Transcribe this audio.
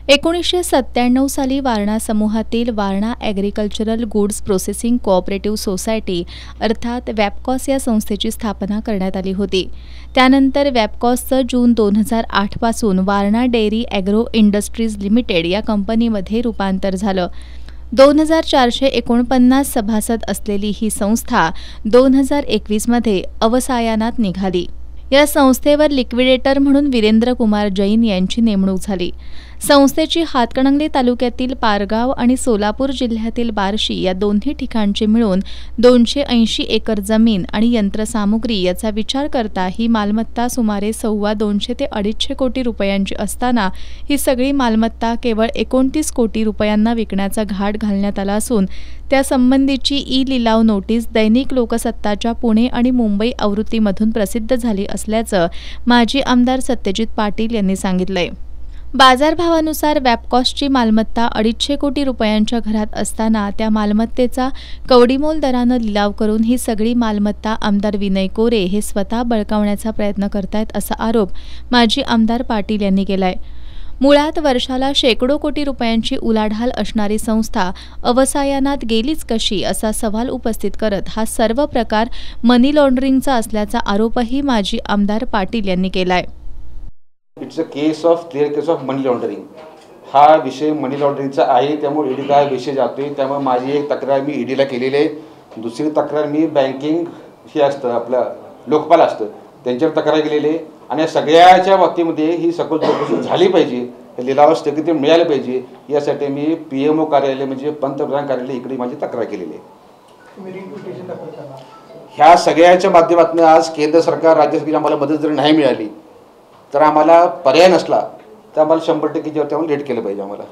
1997 साली वारणा समूहातील Warna agricultural goods processing cooperative society अर्थात वॅपकॉस या संस्थेची स्थापना करण्यात आली होती। त्यानंतर वॅपकॉसचं जून 2008 पासून Warna dairy agro industries limited या कंपनीमध्ये रूपांतर झालं। 2449 सभासद असलेली ही संस्था 2021 मध्ये अवसायानात निघाली। या संस्थेवर लिक्विडेटर म्हणून वीरेंद्र कुमार जैन यांची नेमणूक झाली। संस्थेची हातकणंगले तालुक्यातील पारगाव आणि सोलापूर जिल्ह्यातील बार्शी या दोन्ही ठिकाणची मिळून 280 एकर जमीन आणि यंत्रसामुग्री याचा विचार करता ही मालमत्ता सुमारे 250 ते 250 कोटी रुपयांची असताना ही सगळी मालमत्ता केवळ 29 कोटी रुपयांना विकण्याचा घाट घालण्यात आला असून त्यासंबंधीची ई लिलाव नोटीस दैनिक लोकसत्ताच्या पुणे आणि मुंबई आवृत्तीमधून प्रसिद्ध झाली असल्याचं माजी आमदार सत्यजित पाटील यांनी सांगितलंय। बाजारभावानुसार वॅपकॉसची मालमत्ता 250 कोटी रुपयांच्या घरात असताना त्या मालमत्तेचा कवडीमोल दरानं लिलाव करून ही सगळी मालमत्ता आमदार विनय कोरे हे स्वतः बळकावण्याचा प्रयत्न करतायत असा आरोप माजी आमदार पाटील यांनी केलाय। मुळात वर्षाला शेकडो कोटी रुपयांची उलाढाल असणारी संस्था अवसायानात गेलीच कशी असा सवाल उपस्थित करत हा सर्व प्रकार मनी लॉन्ड्रिंगचा असल्याचा आरोपही माजी आमदार पाटील यांनी केलाय। It's a clear case of money laundering. हा विषय मनी लॉन्ड्रिंगचा आहे, त्यामुळे ईडीला विषय जातोय। त्यामुळे माझी एक तक्रार मी ईडीला केलेली आहे। दुसरी तक्रार मी बँकिंग ही असतं आपलं लोकपाल असतं त्यांच्यावर तक्रार केलेली आहे आणि या सगळ्याच्या बाबतीमध्ये ही सखोल चौकशी झाली पाहिजे, लिलाव स्थगिती मिळाली पाहिजे यासाठी मी PMO कार्यालय म्हणजे पंतप्रधान कार्यालय इकडे माझी तक्रार केलेली आहे। ह्या सगळ्याच्या माध्यमातून आज केंद्र सरकार राज्य सरकारची आम्हाला मदत जर नाही मिळाली तर आम्हाला पर्याय नसला तर आम्हाला 100% जेवढं लेट केलं पाहिजे आम्हाला।